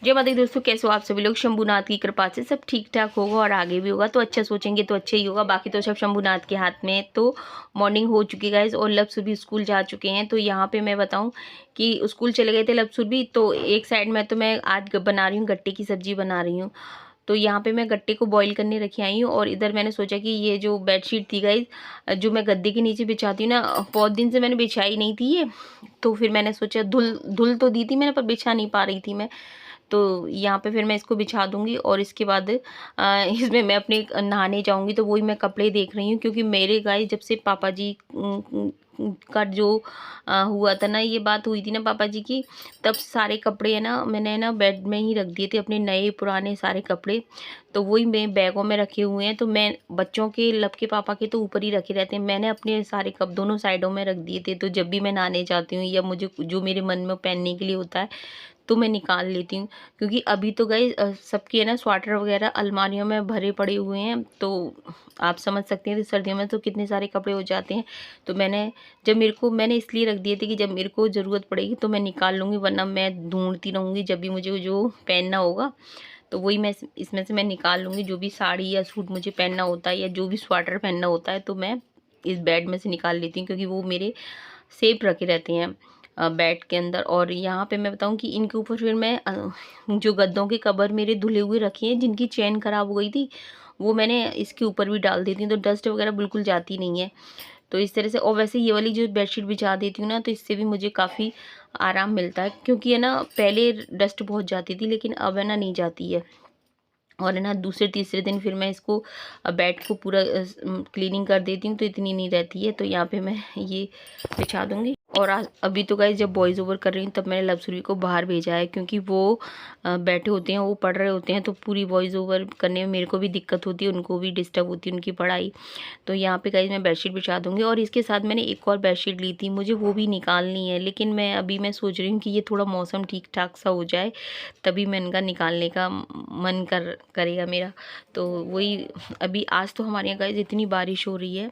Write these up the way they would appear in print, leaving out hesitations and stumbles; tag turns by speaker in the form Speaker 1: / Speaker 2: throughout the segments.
Speaker 1: जय माता दी दोस्तों, कैसे हो आप सभी लोग। शंभुनाथ की कृपा से सब ठीक ठाक होगा और आगे भी होगा, तो अच्छा सोचेंगे तो अच्छा ही होगा। बाकी तो सब शंभुनाथ के हाथ में है। तो मॉर्निंग हो चुकी गाइज और लप्सु भी स्कूल जा चुके हैं। तो यहाँ पे मैं बताऊँ कि स्कूल चले गए थे लप्सु भी। तो एक साइड में तो मैं आज बना रही हूँ, गट्टे की सब्जी बना रही हूँ। तो यहाँ पे मैं गट्टे को बॉईल करने रखी आई हूँ। और इधर मैंने सोचा कि ये जो बेडशीट थी गाइज, जो मैं गद्दे के नीचे बिछाती हूँ ना, बहुत दिन से मैंने बिछाई नहीं थी ये। तो फिर मैंने सोचा धुल तो दी थी मैंने, पर बिछा नहीं पा रही थी मैं। तो यहाँ पे फिर मैं इसको बिछा दूंगी और इसके बाद इसमें मैं अपने नहाने जाऊंगी। तो वही मैं कपड़े देख रही हूँ, क्योंकि मेरे गाइस जब से पापा जी का जो हुआ था ना, ये बात हुई थी ना पापा जी की, तब सारे कपड़े है ना मैंने ना बेड में ही रख दिए थे, अपने नए पुराने सारे कपड़े। तो वही मैं बैगों में रखे हुए हैं। तो मैं बच्चों के लब के पापा के तो ऊपर ही रखे रहते हैं, मैंने अपने सारे कप दोनों साइडों में रख दिए थे। तो जब भी मैं नहाने जाती हूँ या मुझे जो मेरे मन में पहनने के लिए होता है तो मैं निकाल लेती हूँ। क्योंकि अभी तो गई सबके है ना स्वेटर वगैरह अलमारियों में भरे पड़े हुए हैं। तो आप समझ सकते हैं सर्दियों में तो कितने सारे कपड़े हो जाते हैं। तो मैंने इसलिए रख दिए थे कि जब मेरे को ज़रूरत पड़ेगी तो मैं निकाल लूँगी, वरना मैं ढूंढती रहूँगी जब भी मुझे जो पहनना होगा। तो वही मैं इसमें से मैं निकाल लूँगी, जो भी साड़ी या सूट मुझे पहनना होता है या जो भी स्वेटर पहनना होता है, तो मैं इस बेड में से निकाल लेती हूँ, क्योंकि वो मेरे सेफ रखे रहते हैं बेड के अंदर। और यहाँ पे मैं बताऊँ कि इनके ऊपर फिर मैं जो गद्दों के कवर मेरे धुले हुए रखे हैं, जिनकी चेन खराब हो गई थी, वो मैंने इसके ऊपर भी डाल देती हूँ। तो डस्ट वगैरह बिल्कुल जाती नहीं है। तो इस तरह से, और वैसे ये वाली जो बेडशीट बिछा देती हूँ ना, तो इससे भी मुझे काफ़ी आराम मिलता है। क्योंकि है ना पहले डस्ट बहुत जाती थी, लेकिन अब है ना नहीं जाती है। और है ना दूसरे तीसरे दिन फिर मैं इसको बेड को पूरा क्लीनिंग कर देती हूँ, तो इतनी नहीं रहती है। तो यहाँ पे मैं ये बिछा दूँगी। और अभी तो गाइस जब वॉइस ओवर कर रही हूँ तब मैंने लवसुरी को बाहर भेजा है, क्योंकि वो बैठे होते हैं, वो पढ़ रहे होते हैं। तो पूरी वॉइस ओवर करने में मेरे को भी दिक्कत होती है, उनको भी डिस्टर्ब होती है उनकी पढ़ाई। तो यहाँ पे गाइस मैं बेडशीट बिछा दूँगी। और इसके साथ मैंने एक और बेडशीट ली थी, मुझे वो भी निकालनी है। लेकिन मैं सोच रही हूँ कि ये थोड़ा मौसम ठीक ठाक सा हो जाए, तभी मैं इनका निकालने का मन करेगा मेरा। तो वही, अभी आज तो हमारे यहाँ गाइस इतनी बारिश हो रही है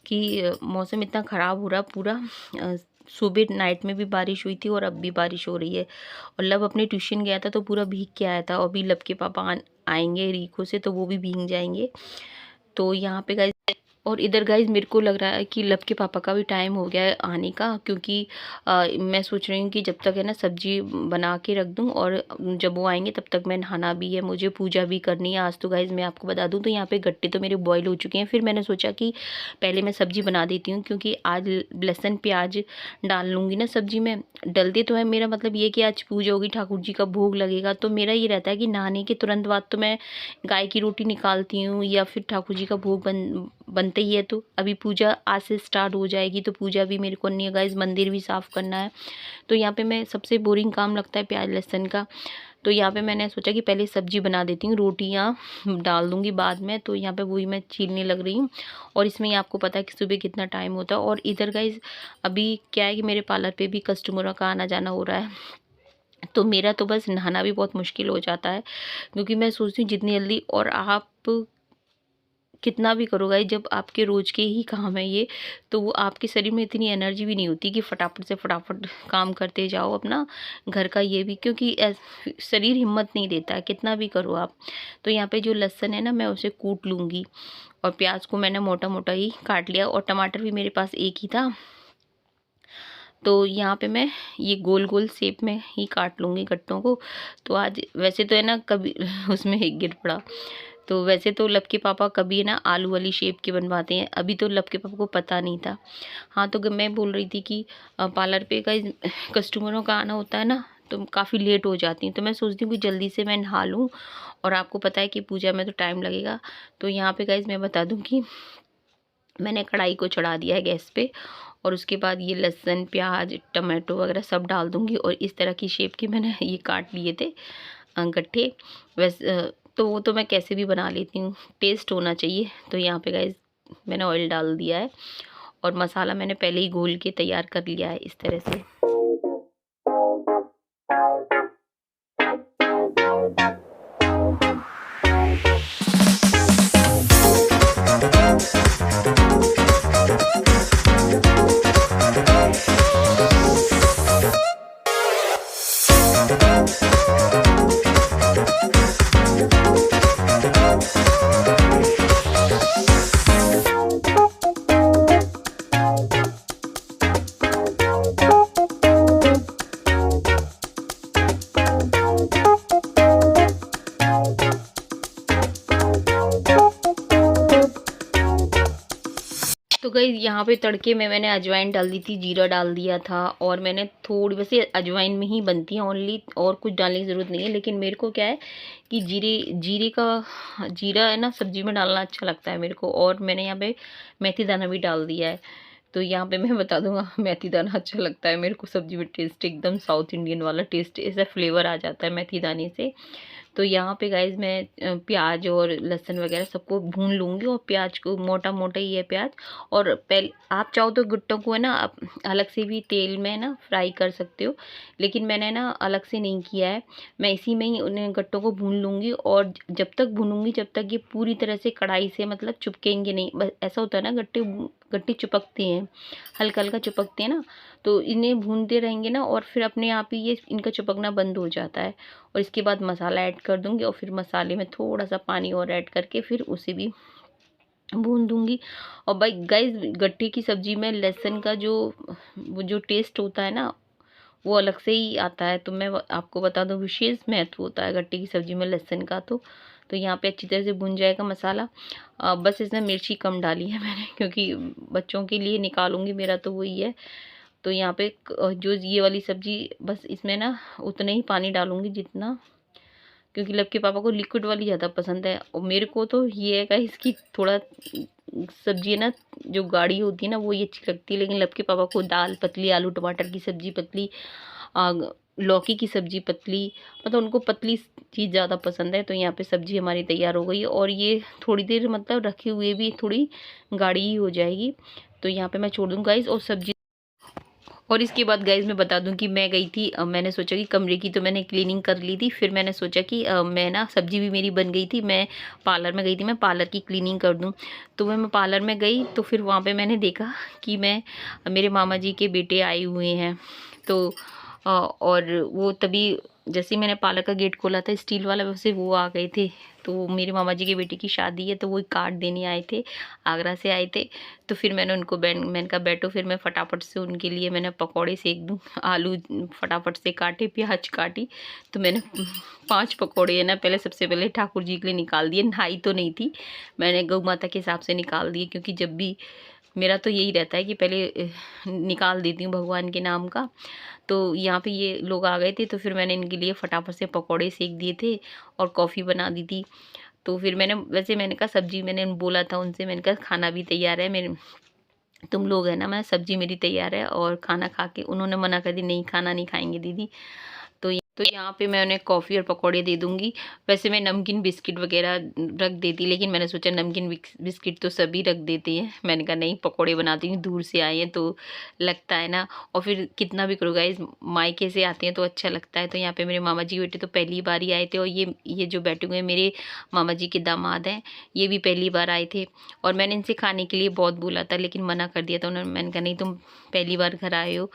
Speaker 1: कि मौसम इतना ख़राब हो रहा पूरा। सुबह नाइट में भी बारिश हुई थी और अब भी बारिश हो रही है। और लब अपने ट्यूशन गया था तो पूरा भीग के आया था। और अभी लब के पापा आएंगे रीको से, तो वो भी भीग जाएंगे। तो यहाँ पे गाइस, और इधर गाइज मेरे को लग रहा है कि लब के पापा का भी टाइम हो गया है आने का। क्योंकि मैं सोच रही हूँ कि जब तक है ना सब्जी बना के रख दूँ, और जब वो आएंगे तब तक मैं नहाना भी है, मुझे पूजा भी करनी है आज। तो गाइज मैं आपको बता दूँ, तो यहाँ पे गट्टे तो मेरे बॉईल हो चुके हैं। फिर मैंने सोचा कि पहले मैं सब्जी बना देती हूँ, क्योंकि आज लहसुन प्याज डाल लूँगी ना सब्जी में। डलते तो है, मेरा मतलब ये कि आज पूजा होगी, ठाकुर जी का भोग लगेगा। तो मेरा ये रहता है कि नहाने के तुरंत बाद तो मैं गाय की रोटी निकालती हूँ, या फिर ठाकुर जी का भोग बनते ही है। तो अभी पूजा आज से स्टार्ट हो जाएगी, तो पूजा भी मेरे को नहीं है गाइस, मंदिर भी साफ़ करना है। तो यहाँ पे मैं सबसे बोरिंग काम लगता है प्याज लहसुन का। तो यहाँ पे मैंने सोचा कि पहले सब्जी बना देती हूँ, रोटियाँ डाल दूँगी बाद में। तो यहाँ पे वही मैं छीलने लग रही हूँ। और इसमें ही आपको पता है कि सुबह कितना टाइम होता है। और इधर गाइस अभी क्या है कि मेरे पार्लर पे भी कस्टमरों का आना जाना हो रहा है। तो मेरा तो बस नहाना भी बहुत मुश्किल हो जाता है, क्योंकि मैं सोचती हूँ जितनी जल्दी, और आप कितना भी करो गाइस, जब आपके रोज के ही काम है ये, तो वो आपके शरीर में इतनी एनर्जी भी नहीं होती कि फटाफट से फटाफट काम करते जाओ अपना घर का ये भी, क्योंकि शरीर हिम्मत नहीं देता है कितना भी करो आप। तो यहाँ पे जो लहसुन है ना, मैं उसे कूट लूँगी। और प्याज को मैंने मोटा मोटा ही काट लिया, और टमाटर भी मेरे पास एक ही था। तो यहाँ पे मैं ये गोल गोल शेप में ही काट लूँगी गट्टों को। तो आज वैसे तो है ना कभी उसमें एक गिर पड़ा। तो वैसे तो लब के पापा कभी ना आलू वाली शेप के बनवाते हैं, अभी तो लब के पापा को पता नहीं था। हाँ, तो मैं बोल रही थी कि पार्लर पे का कस्टमरों का आना होता है ना, तो काफ़ी लेट हो जाती हूँ। तो मैं सोचती हूँ कि जल्दी से मैं नहा लूँ, और आपको पता है कि पूजा में तो टाइम लगेगा। तो यहाँ पे गाइज मैं बता दूँ कि मैंने कढ़ाई को चढ़ा दिया है गैस पे, और उसके बाद ये लहसुन प्याज टमाटो वगैरह सब डाल दूँगी। और इस तरह की शेप के मैंने ये काट लिए थे गट्ठे। वैसे तो वो तो मैं कैसे भी बना लेती हूँ, टेस्ट होना चाहिए। तो यहाँ पे गाइस मैंने ऑयल डाल दिया है, और मसाला मैंने पहले ही घोल के तैयार कर लिया है इस तरह से। गाइस यहाँ पे तड़के में मैंने अजवाइन डाल दी थी, जीरा डाल दिया था, और मैंने थोड़ी, वैसे अजवाइन में ही बनती है ओनली, और कुछ डालने की ज़रूरत नहीं है, लेकिन मेरे को क्या है कि जीरा है ना सब्जी में डालना अच्छा लगता है मेरे को। और मैंने यहाँ पे मेथी दाना भी डाल दिया है। तो यहाँ पे मैं बता दूंगा, मेथी दाना अच्छा लगता है मेरे को सब्जी में, टेस्ट एकदम साउथ इंडियन वाला टेस्ट, ऐसा फ्लेवर आ जाता है मेथी दाने से। तो यहाँ पे गाइज मैं प्याज और लहसुन वगैरह सबको भून लूँगी, और प्याज को मोटा मोटा ही है प्याज। और पहले आप चाहो तो गुट्टों को है ना आप अलग से भी तेल में ना फ्राई कर सकते हो, लेकिन मैंने ना अलग से नहीं किया है। मैं इसी में ही उन्हें गट्टों को भून लूँगी, और जब तक भूनूंगी जब तक ये पूरी तरह से कढ़ाई से मतलब चिपकेंगे नहीं। बस ऐसा होता है ना, गट्टे चिपकते हैं, हल्का हल्का चिपकते हैं ना, तो इन्हें भूनते रहेंगे ना, और फिर अपने आप ही ये इनका चिपकना बंद हो जाता है। और इसके बाद मसाला ऐड कर दूंगी, और फिर मसाले में थोड़ा सा पानी और ऐड करके फिर उसे भी भून दूंगी। और भाई गाइस, गट्टे की सब्जी में लहसुन का वो जो टेस्ट होता है ना, वो अलग से ही आता है। तो मैं आपको बता दूं, विशेष महत्व होता है गट्टे की सब्जी में लहसुन का। तो यहाँ पे अच्छी तरह से भुन जाएगा मसाला। बस इसमें मिर्ची कम डाली है मैंने, क्योंकि बच्चों के लिए निकालूंगी, मेरा तो वही है। तो यहाँ पे जो ये वाली सब्जी, बस इसमें ना उतना ही पानी डालूंगी जितना, क्योंकि लव पापा को लिक्विड वाली ज़्यादा पसंद है, और मेरे को तो ये है कि इसकी थोड़ा सब्जी है ना जो गाढ़ी होती है ना, वो ये अच्छी लगती है। लेकिन लव पापा को दाल पतली, आलू टमाटर की सब्जी पतली, लौकी की सब्जी पतली, मतलब उनको पतली चीज़ ज़्यादा पसंद है। तो यहाँ पे सब्जी हमारी तैयार हो गई है, और ये थोड़ी देर मतलब रखे हुए भी थोड़ी गाढ़ी ही हो जाएगी। तो यहाँ पे मैं छोड़ दूँ गाइस, और सब्जी। और इसके बाद गाइज मैं बता दूं कि मैं गई थी, मैंने सोचा कि कमरे की तो मैंने क्लीनिंग कर ली थी, फिर मैंने सोचा कि मैं ना सब्जी भी मेरी बन गई थी, मैं पार्लर में गई थी, मैं पार्लर की क्लीनिंग कर दूं। तो मैं पार्लर में गई, तो फिर वहाँ पे मैंने देखा कि मेरे मामा जी के बेटे आए हुए हैं। तो और वो तभी जैसे ही मैंने पार्लर का गेट खोला था स्टील वाला, वैसे वो आ गए थे। तो मेरे मामा जी के बेटे की शादी है, तो वो कार्ड देने आए थे, आगरा से आए थे। तो फिर मैंने उनको मैंने कहा बैठो, फिर मैं फटाफट से उनके लिए मैंने पकौड़े सेक दूँ। आलू फटाफट से काटे, प्याज काटी, तो मैंने 5 पकौड़े है ना पहले, सबसे पहले ठाकुर जी के लिए निकाल दिए। नहाई तो नहीं थी, मैंने गौ माता के हिसाब से निकाल दिए, क्योंकि जब भी मेरा तो यही रहता है कि पहले निकाल देती हूँ भगवान के नाम का। तो यहाँ पे ये लोग आ गए थे, तो फिर मैंने इनके लिए फटाफट से पकौड़े सेक दिए थे, और कॉफ़ी बना दी थी। तो फिर मैंने कहा सब्जी, मैंने बोला था उनसे, मैंने कहा खाना भी तैयार है, मेरे तुम लोग है ना, मैं सब्जी मेरी तैयार है, और खाना खा के उन्होंने मना कर दी, नहीं खाना नहीं खाएंगे दीदी। तो यहाँ पे मैं उन्हें कॉफ़ी और पकौड़े दे दूँगी। वैसे मैं नमकीन बिस्किट वगैरह रख देती, लेकिन मैंने सोचा नमकीन बिस्किट तो सभी रख देते हैं, मैंने कहा नहीं पकौड़े बनाती हूँ, दूर से आए हैं तो लगता है ना। और फिर कितना भी करो गाइस, मायके से आते हैं तो अच्छा लगता है। तो यहाँ पे मेरे मामा जी बेटे तो पहली बार ही आए थे, और ये जो बैठे हुए हैं मेरे मामा जी के दामाद हैं, ये भी पहली बार आए थे। और मैंने इनसे खाने के लिए बहुत बोला था, लेकिन मना कर दिया था उन्होंने। मैंने कहा नहीं, तुम पहली बार घर आए हो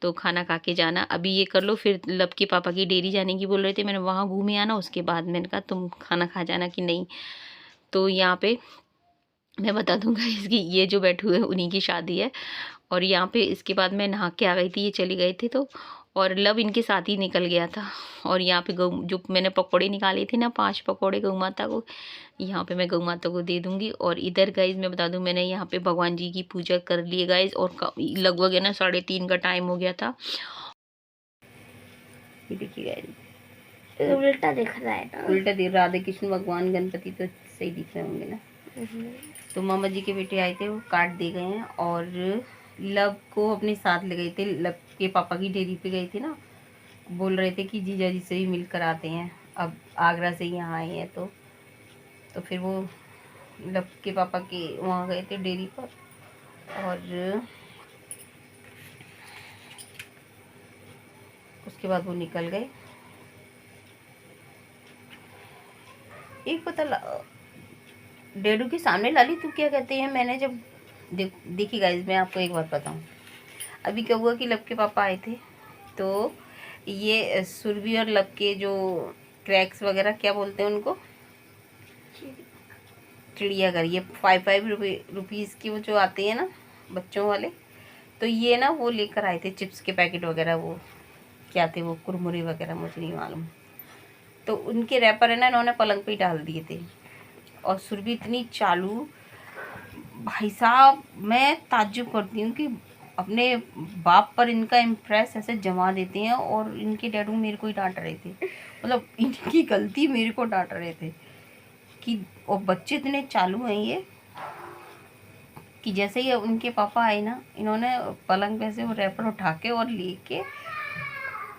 Speaker 1: तो खाना खा के जाना, अभी ये कर लो, फिर लब के पापा की डेयरी जाने की बोल रहे थे, मैंने वहाँ घूमे आना, उसके बाद मैंने कहा तुम खाना खा जाना कि नहीं। तो यहाँ पे मैं बता दूंगा, इसकी ये जो बैठे हुए हैं उन्हीं की शादी है। और यहाँ पे इसके बाद मैं नहा के आ गई थी, ये चली गए थे तो, और लब इनके साथ ही निकल गया था। और यहाँ पे गौ जो मैंने पकौड़े निकाले थे ना, 5 पकौड़े गौ माता को, यहाँ पे मैं गौ माता को दे दूंगी। और इधर गाइज मैं बता दूं, मैंने यहाँ पे भगवान जी की पूजा कर ली है गाइज, और लगभग है ना 3:30 का टाइम हो गया था। ये देखिए गाइज,
Speaker 2: उल्टा दिख रहा है ना,
Speaker 1: उल्टा दिख, राधे कृष्ण भगवान गणपति तो सही दिख रहे होंगे ना। तो मामा जी के बेटे आए थे, वो काट दे गए हैं, और लब को अपने साथ ले गए थे, लब के पापा की डेयरी पे गए थे ना, बोल रहे थे कि जीजा जी से भी मिलकर आते हैं, अब आगरा से यहाँ आए हैं। तो फिर वो लब के पापा के वहाँ गए थे डेयरी पर, और उसके बाद वो निकल गए। एक पता डेडू के सामने लाली, तू क्या कहते हैं, मैंने जब देखी गाइज, मैं आपको एक बात बताऊं, अभी क्या हुआ कि लब के पापा आए थे, तो ये सुरभि और लब के जो ट्रैक्स वगैरह क्या बोलते हैं उनको, चिड़ियाघर, ये 5 रुपीज़ की वो जो आते हैं ना बच्चों वाले, तो ये ना वो लेकर आए थे चिप्स के पैकेट वगैरह, वो क्या थे वो कुरमुरे वगैरह, मुझे नहीं मालूम। तो उनके रैपर है ना, इन्होंने पलंग पे ही डाल दिए थे। और सुरभि इतनी चालू,
Speaker 2: भाई साहब मैं ताज्जुब करती हूँ कि अपने बाप पर इनका इम्प्रेस ऐसे जमा देते हैं और इनके डैडू मेरे को ही डांट रहे थे, मतलब इनकी गलती मेरे को डांट रहे थे कि और बच्चे इतने चालू हैं ये कि जैसे ही उनके पापा आए ना, इन्होंने पलंग पे से वो रैपर उठा के और लेके,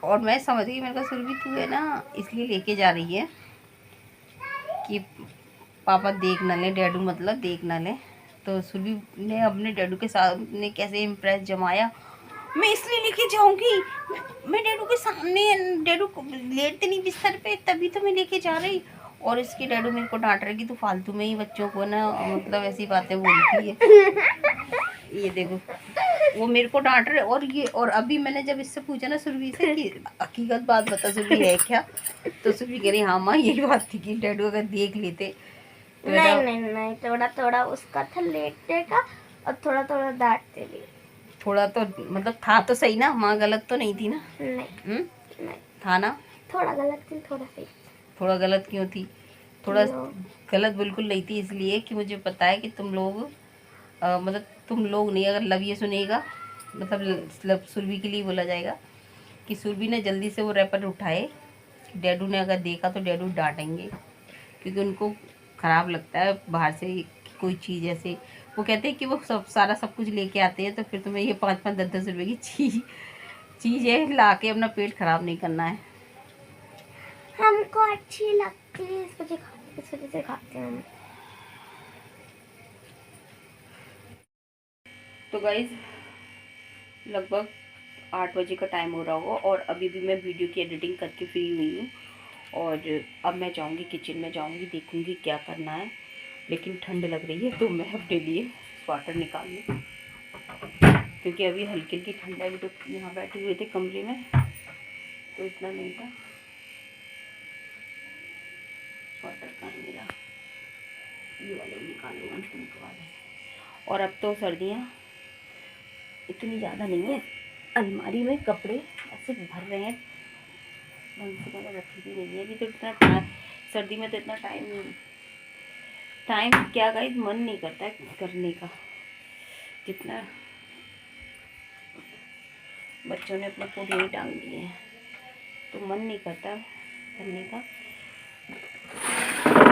Speaker 2: और मैं समझ गई, मेरे को सुरभि तू है ना इसलिए लेके जा रही है कि पापा देख ना ले, डैडू मतलब देख ना ले। तो सुरभि ने अपने डैडू के सामने कैसे इम्प्रेस जमाया, मैं इसलिए लेके जाऊंगी, मैं डैडू के सामने, डैडू लेटते नहीं बिस्तर पे तभी तो मैं लेके जा रही। और इसके डैडू मेरे को डांट रहे कि तू फालतू में ही बच्चों को ना मतलब ऐसी बातें बोलती है। ये देखो वो मेरे को डांट रहे, और ये, और अभी मैंने जब इससे पूछा ना सुरभि से कि हकीकत बात बता सुरभि है क्या, तो सुरभि कह रही हाँ माँ यही बात थी कि डैडू अगर देख लेते तो
Speaker 3: नहीं, थोड़ा थोड़ा उसका था लेटने का और थोड़ा थोड़ा डांटते भी।
Speaker 2: थोड़ा तो मतलब था तो सही ना, माँ गलत तो नहीं थी ना?
Speaker 3: नहीं
Speaker 2: था ना?
Speaker 3: थोड़ा गलत थी, थोड़ा सही।
Speaker 2: थोड़ा गलत क्यों थी? थोड़ा गलत बिल्कुल नहीं थी, इसलिए कि मुझे पता है कि तुम लोग मतलब तुम लोग नहीं, अगर लब ये सुनेगा मतलब लब सुरभि के लिए बोला जाएगा कि सुरभि ने जल्दी से वो रैपर उठाए, डैडू ने अगर देखा तो डैडू डांटेंगे, क्योंकि उनको ख़राब लगता है बाहर से कोई चीज़ ऐसे, वो कहते हैं कि वो सब कुछ लेके आते हैं, तो फिर तुम्हें ये 5-5 10-10 रुपए की चीज़ें ला के अपना पेट ख़राब नहीं करना है।
Speaker 3: हमको अच्छी लगती है इस वजह से खाते हैं हम।
Speaker 2: तो गाइज लगभग 8 बजे का टाइम हो रहा होगा और अभी भी मैं वीडियो की एडिटिंग करके फ्री हुई हूँ, और अब मैं जाऊँगी किचन में, जाऊँगी देखूँगी क्या करना है, लेकिन ठंड लग रही है तो मैं अपने लिए स्वेटर निकाल लूँ, क्योंकि अभी हल्की हल्की ठंड है। अभी तो यहाँ बैठे हुए थे कमरे में तो इतना नहीं था। स्वेटर का मेरा ये वाले निकालूँगी पिंक वाले। और अब तो सर्दियाँ इतनी ज़्यादा नहीं है, अलमारी में कपड़े ऐसे भर रहे हैं, ढंग से मैंने रखी भी नहीं है अभी तो। इतना सर्दी में तो इतना टाइम क्या गाइस मन नहीं करता है करने का, जितना बच्चों ने अपने कोट यहीं टांग दिए हैं तो मन नहीं करता करने का।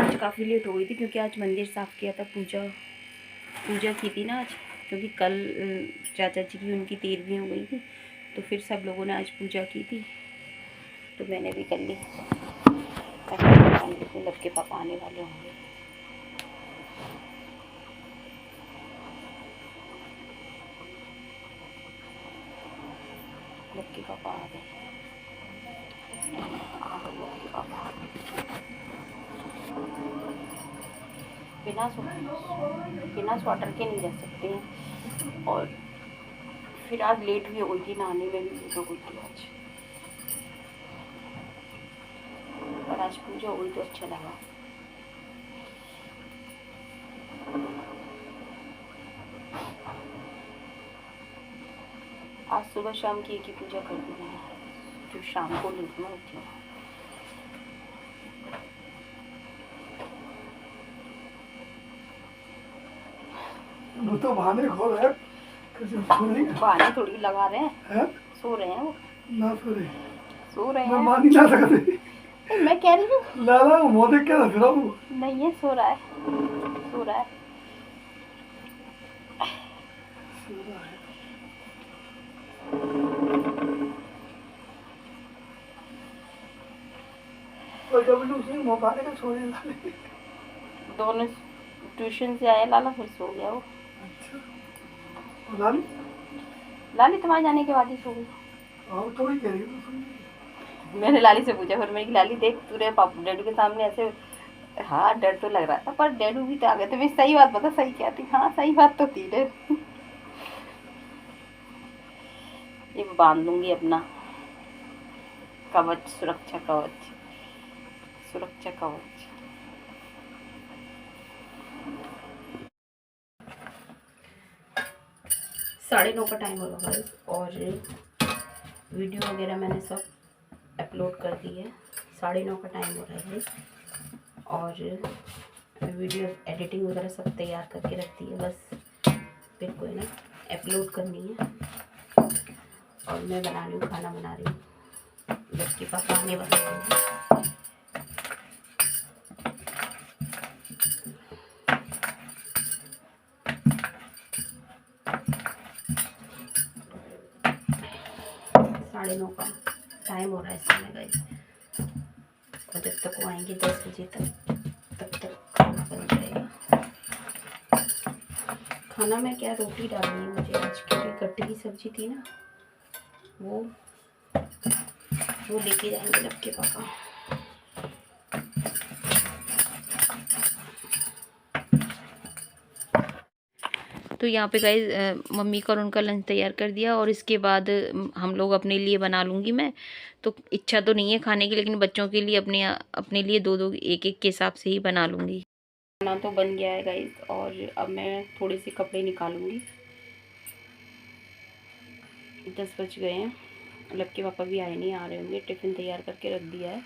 Speaker 2: आज काफ़ी लेट हो गई थी क्योंकि आज मंदिर साफ़ किया था, पूजा की थी ना आज, क्योंकि कल चाचा जी की उनकी 13वीं हो गई थी, तो फिर सब लोगों ने आज पूजा की थी तो मैंने भी कर ली। लब के पापा आने वाले होंगे। लब के पापा आ गए, लब के पापा बिना स्वेटर के नहीं रह सकते हैं। और फिर आज लेट भी हो गई थी, नहाने में भी लेट हो गई थी आज, पर आज पूजा हो गई तो अच्छा लगा। आज सुबह शाम की एक ही पूजा कर दी मैंने, जो शाम को लेट में उठी हूँ।
Speaker 4: वो तो बहाने खोल है,
Speaker 2: बहाने थोड़ी लगा रहे हैं, सो रहे हैं वो,
Speaker 4: ना
Speaker 2: सो रहे
Speaker 4: मैं
Speaker 2: हैं।
Speaker 4: मान नहीं ला सकते,
Speaker 2: मैं कह रही हूँ
Speaker 4: लाला वो देख के फिर
Speaker 2: नहीं है, सो रहा है, सो रहा है।
Speaker 4: तो जब उसे मौका देकर छोड़े लाले।
Speaker 2: दोनों ट्यूशन से आया लाला, फिर सो गया वो।
Speaker 4: अच्छा लाली
Speaker 2: लाली तुम्हारे जाने के बाद ही सो गई।
Speaker 4: और थोड़ी कह रही है,
Speaker 2: मैंने लाली से पूछा, फिर मैंने लाली देख तुरे पापा डैडू के सामने ऐसे, हाँ डर तो लग रहा था पर डैडू भी तो आ गए थे। मैं सही बात बता, सही क्या थी? हाँ सही बात तो थी डर। ये बांध लूंगी अपना कवच, सुरक्षा कवच, सुरक्षा कवच। 9:30 का टाइम होगा गाइस, और वीडियो वगैरह मैंने सब अपलोड कर दी है। 9:30 का टाइम हो रहा है और वीडियो एडिटिंग वगैरह सब तैयार करके रख दी है, बस फिर को है ना अपलोड करनी है। और मैं बना रही हूँ, खाना बना रही हूँ, जबकि पापा आने वाले हैं। साढ़े 9 का टाइम हो रहा है इस समय गाइस, और जब तक वो आएंगे 10 बजे तब तक खाना बन जाएगा। खाना में क्या, रोटी डालनी है मुझे आज, क्योंकि गट्टे की सब्जी थी ना, वो लेके जाएंगे लब के पापा।
Speaker 1: तो यहाँ पे गाइस मम्मी का और उनका लंच तैयार कर दिया, और इसके बाद हम लोग अपने लिए बना लूँगी मैं। तो इच्छा तो नहीं है खाने की, लेकिन बच्चों के लिए अपने लिए 2-2 1-1 के हिसाब से ही बना लूँगी। खाना तो बन गया है गाइस, और अब मैं थोड़े से कपड़े निकालूँगी। 10 बज गए हैं, लब के पापा भी आए नहीं, आ रहे होंगे। टिफ़िन तैयार करके रख दिया है।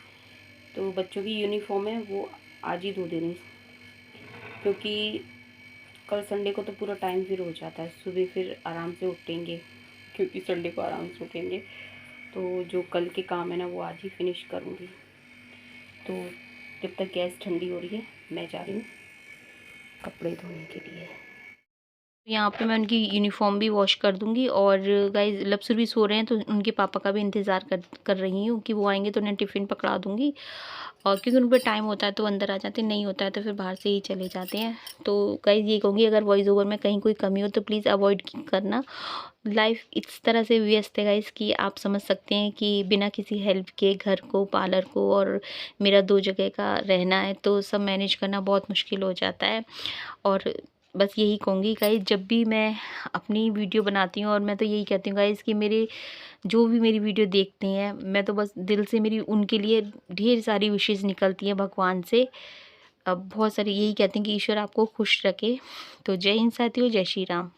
Speaker 1: तो बच्चों की यूनिफॉर्म है वो आज ही धो देनी, क्योंकि कल संडे को तो पूरा टाइम फिर हो जाता है, सुबह फिर आराम से उठेंगे, क्योंकि संडे को आराम से उठेंगे। तो जो कल के काम है ना वो आज ही फिनिश करूँगी। तो जब तक गैस ठंडी हो रही है, मैं जा रही हूँ कपड़े धोने के लिए। यहाँ पे मैं उनकी यूनिफॉर्म भी वॉश कर दूँगी, और गाइस लपसुर भी सो रहे हैं, तो उनके पापा का भी इंतज़ार कर रही हूँ कि वो आएंगे तो उन्हें टिफ़िन पकड़ा दूँगी। और क्योंकि उन पर टाइम होता है तो अंदर आ जाते हैं, नहीं होता है तो फिर बाहर से ही चले जाते हैं। तो गाइस ये कहूँगी, अगर वॉइस ओवर में कहीं कोई कमी हो तो प्लीज़ अवॉइड करना। लाइफ इस तरह से व्यस्त है गाइस कि आप समझ सकते हैं कि बिना किसी हेल्प के घर को, पार्लर को, और मेरा 2 जगह का रहना है, तो सब मैनेज करना बहुत मुश्किल हो जाता है। और बस यही कहूँगी गाइस, जब भी मैं अपनी वीडियो बनाती हूँ, और मैं तो यही कहती हूँ गाइस कि मेरे जो भी मेरी वीडियो देखते हैं, मैं तो बस दिल से मेरी उनके लिए ढेर सारी विशेज़ निकलती हैं भगवान से। अब बहुत सारी यही कहते हैं कि ईश्वर आपको खुश रखे। तो जय हिंद साथियों, जय श्री राम।